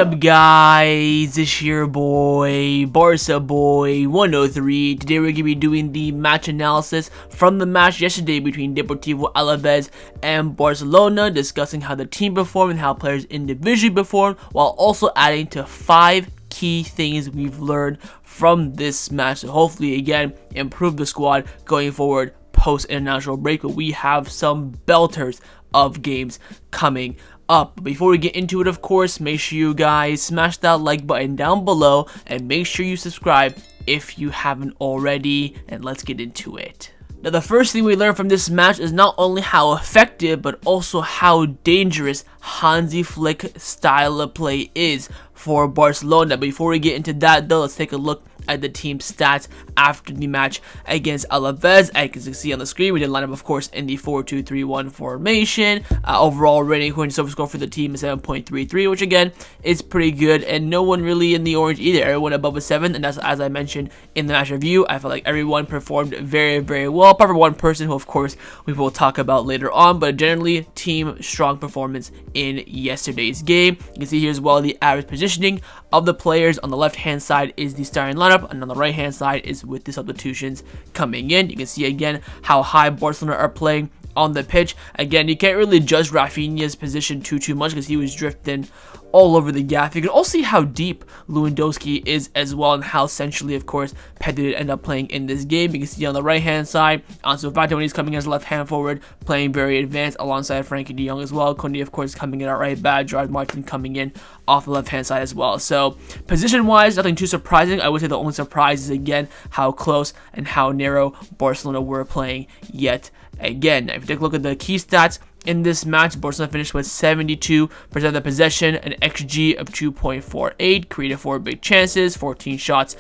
up, guys? It's your boy, Barca Boy 103. Today we're going to be doing the match analysis from the match yesterday between Deportivo Alavés and Barcelona, discussing how the team performed and how players individually performed, while also adding to 5 key things we've learned from this match to hopefully, again, improve the squad going forward post-international break. But we have some belters of games coming up. Before we get into it, of course, make sure you guys smash that like button down below and make sure you subscribe if you haven't already, and let's get into it. Now, the first thing we learned from this match is not only how effective but also how dangerous Hansi Flick style of play is for Barcelona. Before we get into that though, let's take a look at the team's stats after the match against Alaves. As you can see on the screen, we did line up, of course, in the 4-2-3-1 formation. Overall rating according to SofaScore for the team is 7.33, which again is pretty good, and no one really in the orange either. Everyone above a 7, and that's, as I mentioned in the match review, I felt like everyone performed very, very well, apart from one person who, of course, we will talk about later on. But generally, team strong performance in yesterday's game. You can see here as well the average positioning of the players. On the left hand side is the starting lineup, and on the right hand side is with the substitutions coming in. You can see again how high Barcelona are playing on the pitch. Again, you can't really judge Raphinha's position too much because he was drifting all over the gap. You can also see how deep Lewandowski is as well, and how centrally, of course, Pedri did end up playing in this game. You can see on the right hand side, Ansu Fati, when he's coming as left hand forward, playing very advanced alongside Frenkie de Jong as well. Kounde, of course, coming in at right back. Martin coming in off the left hand side as well. So position wise, nothing too surprising. I would say the only surprise is again how close and how narrow Barcelona were playing yet again. Now, if you take a look at the key stats in this match, Barcelona finished with 72% of the possession, an XG of 2.48, created 4 big chances, 14 shots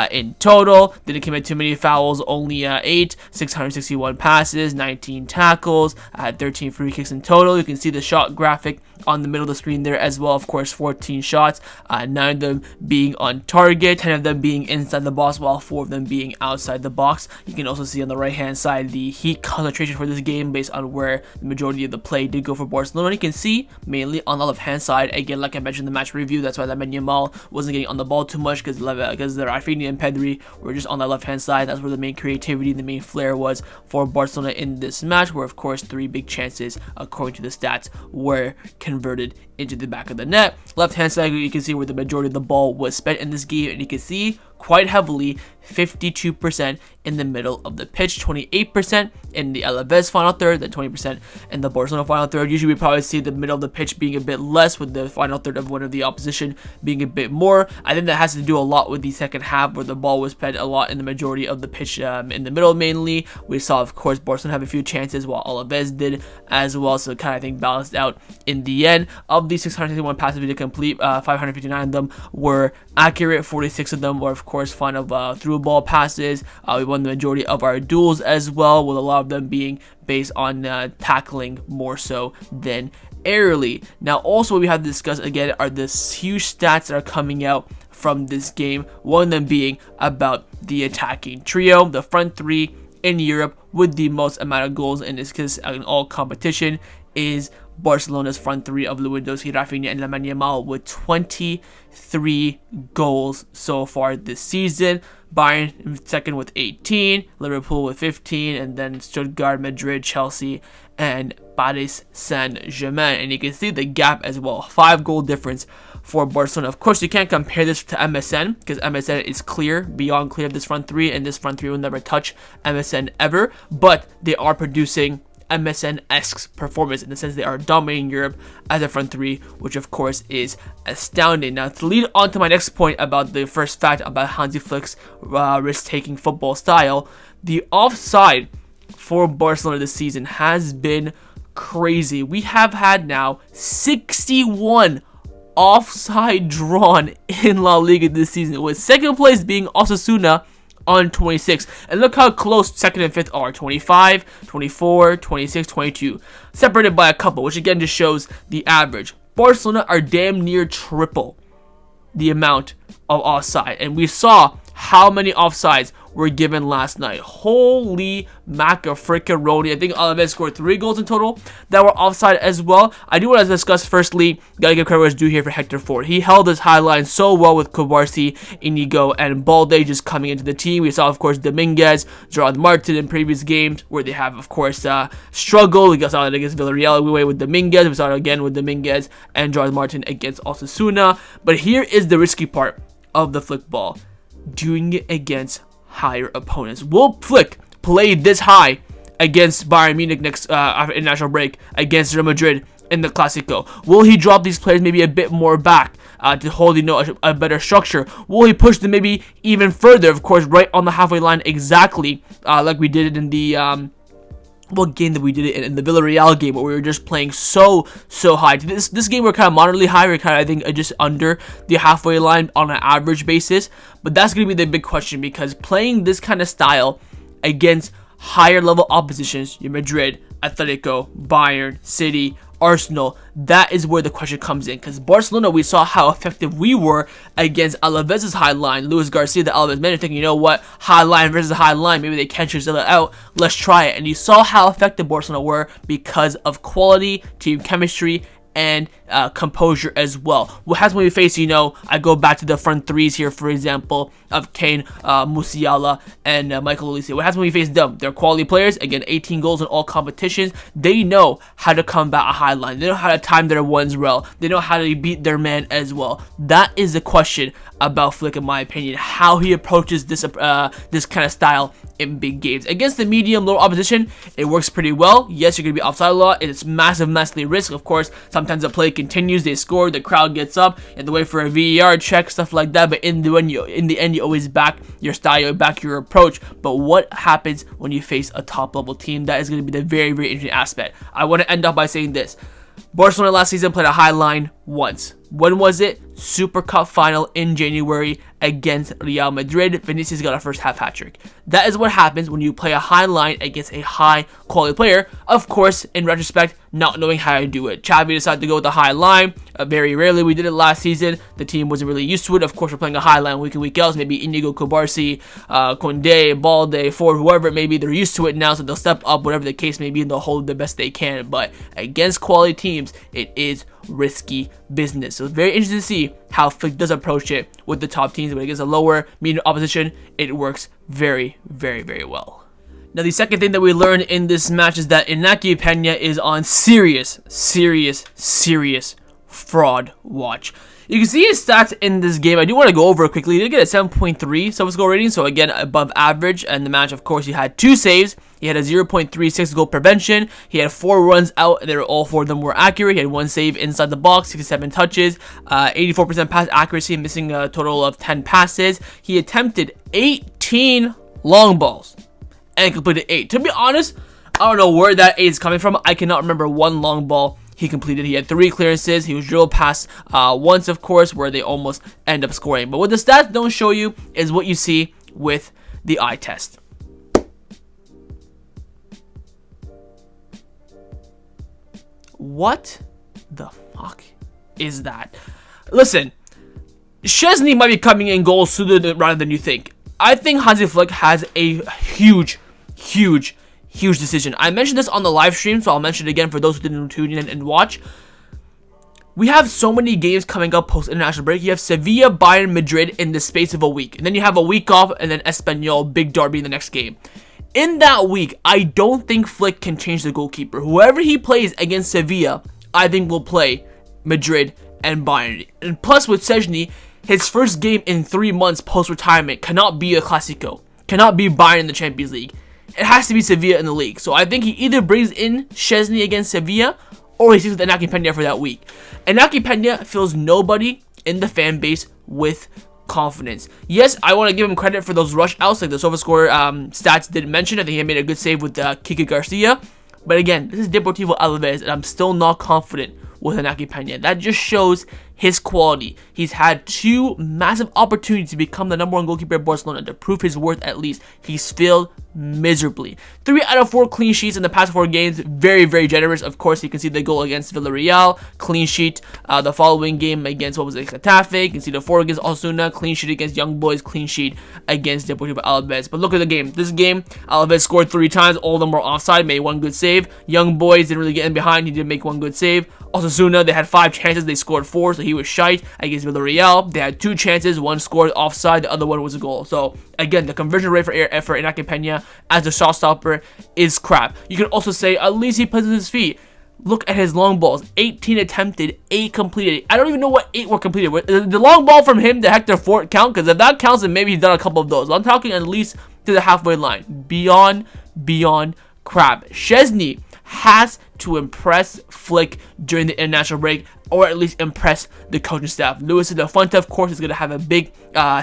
in total, didn't commit too many fouls, only 8, 661 passes, 19 tackles, 13 free kicks in total. You can see the shot graphic on the middle of the screen there as well. Of course, 14 shots, 9 of them being on target, 10 of them being inside the box, while 4 of them being outside the box. You can also see on the right hand side the heat concentration for this game based on where the majority of the play did go for Barcelona. You can see mainly on the left hand side, again, like I mentioned in the match review, that's why Yamal wasn't getting on the ball too much, because the Raphinha and Pedri were just on the left hand side. That's where the main creativity, the main flair was for Barcelona in this match, where of course 3 big chances, according to the stats, were converted into the back of the net. Left hand side, you can see where the majority of the ball was spent in this game, and you can see quite heavily 52% in the middle of the pitch, 28% in the Alaves final third, then 20% in the Barcelona final third. Usually we probably see the middle of the pitch being a bit less, with the final third of one of the opposition being a bit more. I think that has to do a lot with the second half, where the ball was spent a lot in the majority of the pitch in the middle mainly. We saw, of course, Barcelona have a few chances while Alaves did as well, so it kind of, I think, balanced out in the end. Of the 661 passes we did complete, 559 of them were accurate, 46 of them were, of course, final through ball passes. We won the majority of our duels as well, with a lot of them being based on tackling more so than aerially. Now, also what we have to discuss again are the huge stats that are coming out from this game, one of them being about the attacking trio, the front 3 in Europe with the most amount of goals in this case in all competition is Barcelona's front 3 of Lewandowski, Raphinha, and Yamal, with 23 goals so far this season. Bayern second with 18, Liverpool with 15, and then Stuttgart, Madrid, Chelsea, and Paris Saint-Germain. And you can see the gap as well, 5 goal difference for Barcelona. Of course, you can't compare this to MSN, because MSN is clear, beyond clear of this front 3, and this front 3 will never touch MSN ever, but they are producing MSN-esque performance in the sense they are dominating Europe as a front 3, which of course is astounding. Now, to lead on to my next point about the first fact about Hansi Flick's risk-taking football style, the offside for Barcelona this season has been crazy. We have had now 61 offside drawn in La Liga this season, with second place being Osasuna on 26, and look how close second and fifth are, 25, 24, 26, 22, separated by a couple, which again just shows the average. Barcelona are damn near triple the amount of offside, and we saw how many offsides were given last night. Holy maca-fricka-roni. I think Alaves scored 3 goals in total that were offside as well. I do want to discuss, firstly, gotta give credit where it's due here for Hector Ford. He held his high line so well with Kounde, Inigo, and Balde just coming into the team. We saw, of course, Dominguez, Gerard Martin in previous games where they have, of course, struggled. We saw it against Villarreal away with Dominguez. We saw it again with Dominguez and Gerard Martin against Osasuna. But here is the risky part of the Flick ball. Doing it against higher opponents. Will Flick play this high against Bayern Munich next after international break, against Real Madrid in the Clásico? Will he drop these players maybe a bit more back to hold, a better structure? Will he push them maybe even further? Of course, right on the halfway line, exactly like we did it in the what game that we did it in the Villarreal game, where we were just playing so high. This game we're kind of moderately high. We're kind of, I think, just under the halfway line on an average basis. But that's going to be the big question, because playing this kind of style against higher level oppositions, your Madrid, Atletico, Bayern, City, Arsenal, that is where the question comes in. Because Barcelona, we saw how effective we were against Alaves' high line. Luis Garcia, the Alaves manager, thinking, you know what, high line versus high line, maybe they can't choose it out, let's try it. And you saw how effective Barcelona were because of quality, team chemistry, and composure as well. What happens when we face, I go back to the front threes here, for example, of Kane, Musiala, and Michael Olise. What happens when we face them? They're quality players. Again, 18 goals in all competitions. They know how to combat a high line. They know how to time their ones well. They know how to beat their man as well. That is the question about Flick, in my opinion, how he approaches this this kind of style in big games. Against the medium low opposition, it works pretty well. Yes, you're going to be offside a lot. It's massively risk. Of course, sometimes the play continues, they score, the crowd gets up, you have to wait for a VAR check, stuff like that. But in the end, you always back your style, you back your approach. But what happens when you face a top level team? That is going to be the very interesting aspect. I want to end up by saying this. Barcelona last season played a high line once. When was it? Super Cup final in January against Real Madrid. Vinicius got a first half hat-trick. That is what happens when you play a high line against a high quality player. Of course, in retrospect, not knowing how to do it. Xavi decided to go with the high line. Very rarely we did it last season. The team wasn't really used to it. Of course, we're playing a high line week in, week out. Maybe Inigo, Kounde, Kounde, Balde, Ford, whoever it may be. They're used to it now, so they'll step up, whatever the case may be, and they'll hold the best they can. But against quality teams, it is risky business. So it's very interesting to see how Flick does approach it with the top teams, but against a lower medium opposition, it works very well. Now, the second thing that we learned in this match is that Inaki Pena is on serious fraud watch. You can see his stats in this game. I do want to go over it quickly. He did get a 7.3 sub-score rating, so again, above average. And the match, of course, he had 2 saves. He had a 0.36 goal prevention. He had 4 runs out, and all 4 of them were accurate. He had 1 save inside the box, 67 touches, 84% pass accuracy, missing a total of 10 passes. He attempted 18 long balls and completed 8. To be honest, I don't know where that 8 is coming from. I cannot remember one long ball he completed. He had 3 clearances. He was drilled past once, of course, where they almost end up scoring. But what the stats don't show you is what you see with the eye test. What the fuck is that? Listen, Szczęsny might be coming in goals sooner rather than you think. I think Hansi Flick has a huge decision. I mentioned this on the live stream, so I'll mention it again for those who didn't tune in and watch. We have so many games coming up post-international break. You have Sevilla, Bayern, Madrid in the space of a week. And then you have a week off, and then Espanyol, big derby in the next game. In that week, I don't think Flick can change the goalkeeper. Whoever he plays against Sevilla, I think will play Madrid and Bayern. And plus with Szczęsny, his first game in 3 months post-retirement cannot be a Clásico. Cannot be Bayern in the Champions League. It has to be Sevilla in the league. So I think he either brings in Szczęsny against Sevilla, or he sticks with Inaki Pena for that week. Inaki Pena fills nobody in the fan base with confidence. Yes, I want to give him credit for those rush outs, like the SofaScore stats did mention. I think he made a good save with Kike Garcia. But again, this is Deportivo Alaves, and I'm still not confident with Inaki Pena. That just shows his quality. He's had 2 massive opportunities to become the #1 goalkeeper of Barcelona, to prove his worth at least. He's failed miserably. 3 out of 4 clean sheets in the past 4 games. Very, very generous. Of course, you can see the goal against Villarreal, clean sheet. The following game against, what was it, Getafe. You can see the 4 against Osasuna, clean sheet against Young Boys, clean sheet against Deportivo Alavés. But look at the game. This game, Alaves scored 3 times. All of them were offside, made 1 good save. Young Boys didn't really get in behind. He did make 1 good save. Osasuna, they had 5 chances. They scored 4, so he was shite. Against Villarreal, they had 2 chances. 1 scored offside. The other one was a goal. So, again, the conversion rate for Inaki Pena as a shot stopper is crap. You can also say at least he plays with his feet. Look at his long balls. 18 attempted, 8 completed. I don't even know what 8 were completed. The long ball from him to Hector Fort count? Because if that counts, then maybe he's done a couple of those. I'm talking at least to the halfway line. Beyond crap. Szczęsny has to impress Flick during the international break, or at least impress the coaching staff. Luis de la Fuente, of course, is going to have a big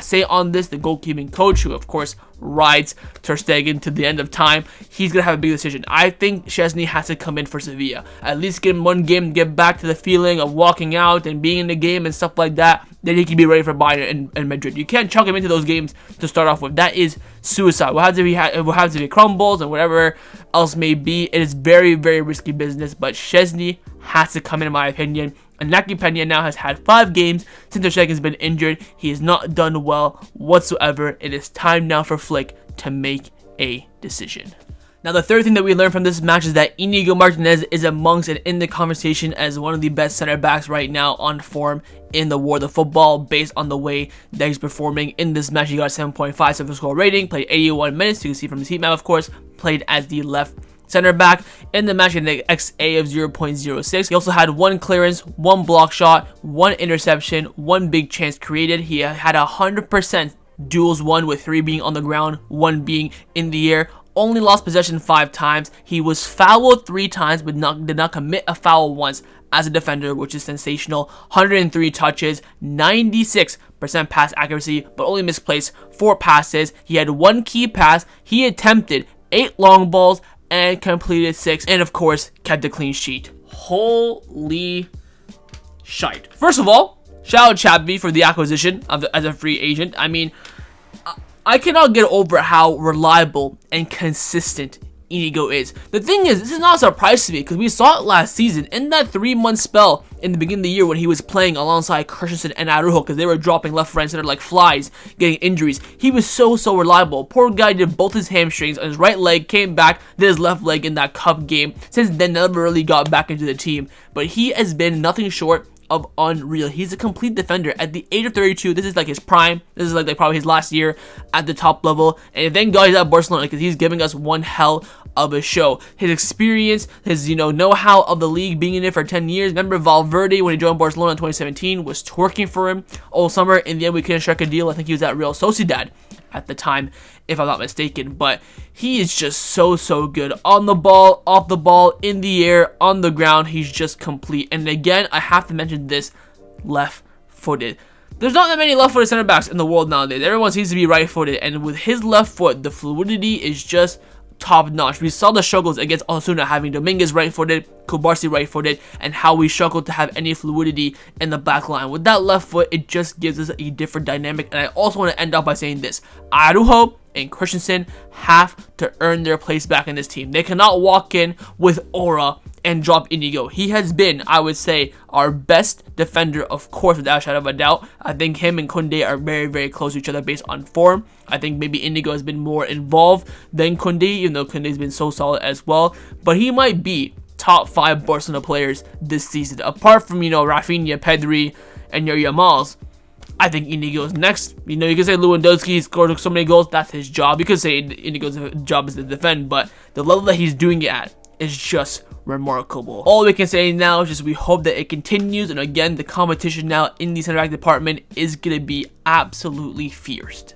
say on this. The goalkeeping coach, who, of course, rides Ter Stegen to the end of time. He's going to have a big decision. I think Szczęsny has to come in for Sevilla. At least give him 1 game, get back to the feeling of walking out and being in the game and stuff like that. Then he can be ready for Bayern and Madrid. You can't chuck him into those games to start off with. That is suicide. What happens if he crumbles and whatever else may be? It is very, very risky business. But Szczęsny has to come in my opinion. Inaki Pena now has had 5 games since Ter Stegen has been injured. He has not done well whatsoever. It is time now for Flick to make a decision. Now, the third thing that we learned from this match is that Inigo Martinez is amongst and in the conversation as one of the best center backs right now on form in the world of football, based on the way that he's performing in this match. He got a 7.5 score rating, played 81 minutes. You can see from his heat map, of course, played as the left center back in the match, an XA of 0.06. He also had 1 clearance, 1 block shot, 1 interception, 1 big chance created. He had 100% duels won, with 3 being on the ground, 1 being in the air. Only lost possession 5 times. He was fouled 3 times, but did not commit a foul once as a defender, which is sensational. 103 touches, 96% pass accuracy, but only misplaced 4 passes. He had 1 key pass. He attempted 8 long balls and completed 6, and of course kept a clean sheet. Holy shite. First of all, shout out Chappie for the acquisition as a free agent. I mean, I cannot get over how reliable and consistent Inigo is. The thing is, this is not a surprise to me, because we saw it last season in that 3-month spell in the beginning of the year when he was playing alongside Christensen and Araujo, because they were dropping left, right, and center like flies, getting injuries. He was so reliable. Poor guy did both his hamstrings on his right leg, came back, did his left leg in that cup game. Since then, never really got back into the team, but he has been nothing short of unreal. He's a complete defender at the age of 32. This is like his prime. This is like probably his last year at the top level, and thank God he's at Barcelona, because he's giving us one hell of a show. His experience, his know-how of the league, being in it for 10 years. Remember Valverde, when he joined Barcelona in 2017, was twerking for him all summer. In the end, we couldn't strike a deal. I think he was at Real Sociedad at the time, if I'm not mistaken. But he is just so good on the ball, off the ball, in the air, on the ground. He's just complete. And again, I have to mention this: left-footed. There's not that many left-footed center backs in the world nowadays. Everyone seems to be right-footed, and with his left foot, the fluidity is just top notch. We saw the struggles against Osasuna, having Dominguez right-footed, Kubarsi right-footed, and how we struggled to have any fluidity in the back line. With that left foot, it just gives us a different dynamic. And I also want to end off by saying this: Araujo and Christensen have to earn their place back in this team. They cannot walk in with aura and drop Inigo. He has been, I would say, our best defender, of course, without a shadow of a doubt. I think him and Kounde are very close to each other based on form. I think maybe Inigo has been more involved than Kounde, even though Kounde has been so solid as well. But he might be top 5 Barcelona players this season. Apart from, Raphinha, Pedri, and your Yamals, I think Inigo is next. You can say Lewandowski scored so many goals, that's his job. You could say Inigo's job is to defend, but the level that he's doing it at is just remarkable. All we can say now is just we hope that it continues, and again, the competition now in the center back department is going to be absolutely fierce.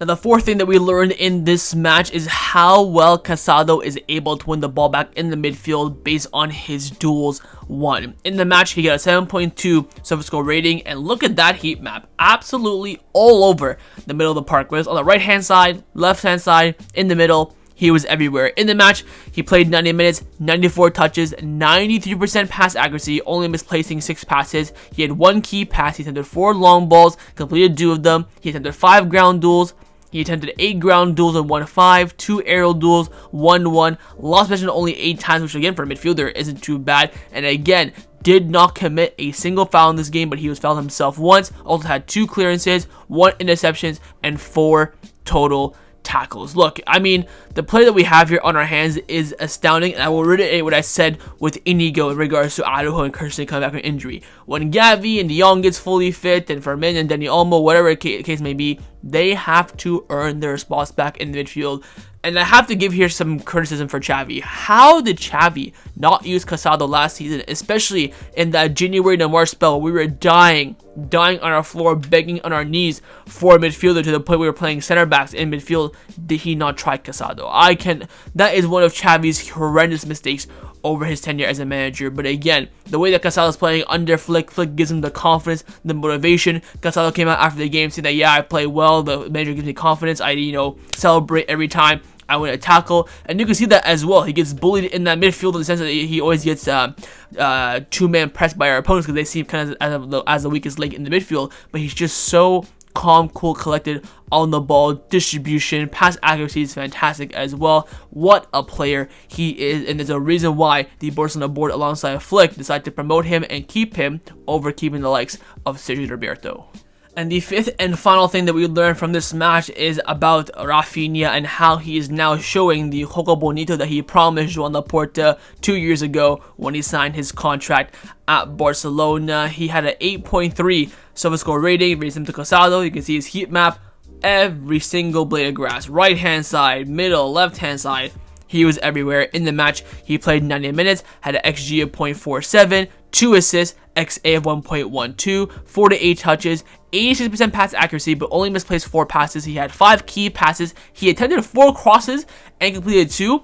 Now, the fourth thing that we learned in this match is how well Casado is able to win the ball back in the midfield based on his duels won. In the match, he got a 7.2 surface score rating, and look at that heat map. Absolutely all over the middle of the park. Whether it's on the right-hand side, left-hand side, in the middle, He was everywhere. In the match, he played 90 minutes, 94 touches, 93% pass accuracy, only misplacing 6 passes. He had 1 key pass, he attempted 4 long balls, completed 2 of them. He attempted 5 ground duels. He attempted 8 ground duels and won 5, 2 aerial duels, 1-1. Lost possession only 8 times, which again for a midfielder isn't too bad. And again, did not commit a single foul in this game, but he was fouled himself once. Also had 2 clearances, 1 interceptions, and 4 total tackles. Look, I mean, the play that we have here on our hands is astounding, and I will reiterate what I said with Inigo in regards to Araujo and Szczęsny coming back from injury. When Gavi and De Jong gets fully fit, and Fermin and Dani Olmo, whatever the case may be, they have to earn their spots back in the midfield. And I have to give here some criticism for Xavi. How did Xavi not use Casado last season, especially in that January to March spell? We were dying on our floor, begging on our knees for a midfielder to the point we were playing center backs in midfield. Did he not try Casado? That is one of Xavi's horrendous mistakes over his tenure as a manager. But again, the way that Casado is playing under Flick gives him the confidence, the motivation. Casado came out after the game saying that, yeah, I play well, the manager gives me confidence, I celebrate every time I win a tackle. And you can see that as well. He gets bullied in that midfield in the sense that he always gets two-man pressed by our opponents because they see him kind of as the weakest link in the midfield. But he's just so calm, cool, collected on the ball. Distribution, pass accuracy is fantastic as well. What a player he is, and there's a reason why the Barcelona board alongside Flick decided to promote him and keep him over keeping the likes of Sergio Roberto. And the 5th and final thing that we learned from this match is about Raphinha and how he is now showing the Jogo Bonito that he promised Joan Laporta 2 years ago when he signed his contract at Barcelona. He had an 8.3 SofaScore rating, raised him to Casado. You can see his heat map, every single blade of grass, right hand side, middle, left hand side. He was everywhere. In the match, he played 90 minutes, had an XG of 0.47, 2 assists, XA of 1.12, 4 to 8 touches, 86% pass accuracy, but only misplaced 4 passes. He had 5 key passes. He attempted 4 crosses and completed 2.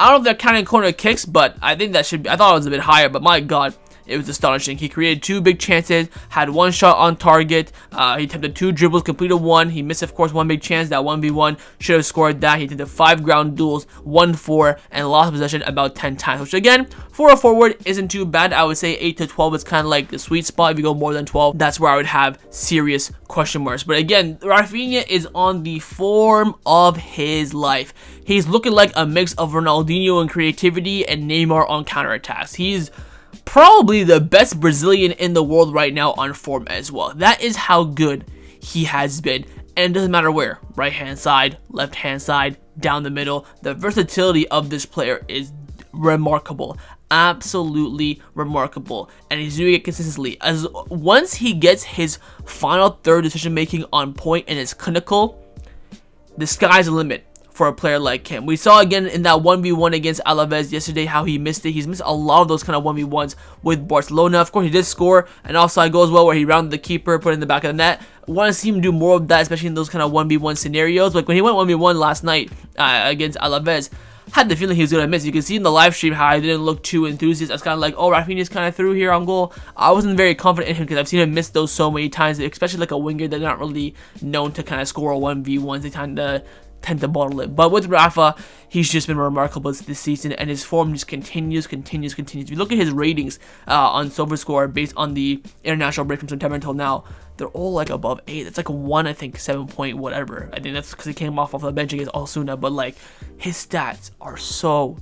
I don't know if they're counting corner kicks, but I think that should be. I thought it was a bit higher, but my God, it was astonishing. He created 2 big chances, had 1 shot on target. He attempted 2 dribbles, completed 1. He missed, of course, 1 big chance. That 1v1 should have scored that. He attempted 5 ground duels, 1-4, and lost possession about 10 times, which again, for a forward, isn't too bad. I would say 8 to 12 is kind of like the sweet spot. If you go more than 12, that's where I would have serious question marks. But again, Raphinha is on the form of his life. He's looking like a mix of Ronaldinho in creativity and Neymar on counterattacks. He's probably the best Brazilian in the world right now on form as well. That is how good he has been. And it doesn't matter where. Right hand side, left hand side, down the middle. The versatility of this player is remarkable. Absolutely remarkable. And he's doing it consistently. As once he gets his final third decision making on point and is clinical, the sky's the limit for a player like him. We saw again in that 1v1 against Alaves yesterday how he missed it. He's missed a lot of those kind of 1v1s with Barcelona. Of course, he did score an offside goal as well where he rounded the keeper, put it in the back of the net. Want to see him do more of that, especially in those kind of 1v1 scenarios. Like when he went 1v1 last night against Alaves, had the feeling he was going to miss. You can see in the live stream how I didn't look too enthusiastic. I was kind of like, oh, Raphinha's kind of through here on goal. I wasn't very confident in him because I've seen him miss those so many times, especially like a winger that's not really known to kind of score 1v1s. They tend to bottle it. But with Rafa, he's just been remarkable this season, and his form just continues. If you look at his ratings on SofaScore based on the international break from September until now, they're all like above 8. It's like 1, I think, 7 point whatever. I think that's because he came off the bench against Osasuna, but like his stats are so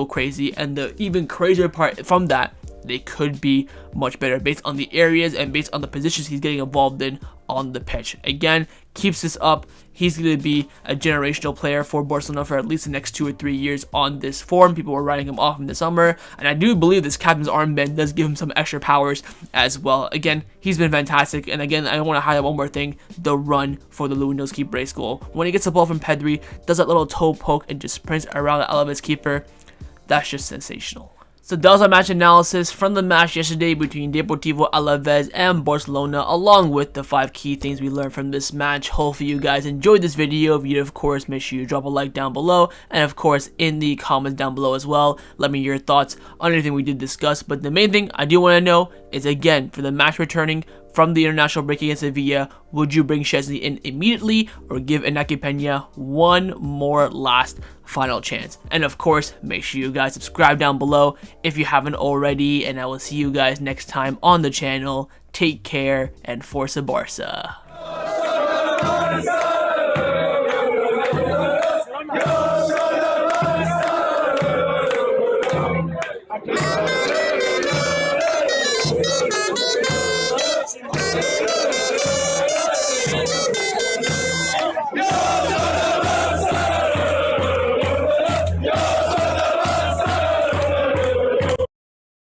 crazy. And the even crazier part from that, they could be much better based on the areas and based on the positions he's getting involved in on the pitch. Again, keeps this up, he's going to be a generational player for Barcelona for at least the next 2 or 3 years on this form. People were writing him off in the summer, and I do believe this captain's armband does give him some extra powers as well. Again, he's been fantastic, and again, I want to highlight one more thing, the run for the Lewandowski brace goal. When he gets the ball from Pedri, does that little toe poke and just sprints around the Alaves keeper, that's just sensational. So that was our match analysis from the match yesterday between Deportivo Alaves and Barcelona, along with the 5 key things we learned from this match. Hopefully you guys enjoyed this video. If you did, of course, make sure you drop a like down below, and of course in the comments down below as well, let me know your thoughts on anything we did discuss. But the main thing I do want to know is, again, for the match returning from the international break against Sevilla, would you bring Szczęsny in immediately or give Inaki Pena one more last final chance? And of course, make sure you guys subscribe down below if you haven't already, and I will see you guys next time on the channel. Take care and Forza Barca. Yeah.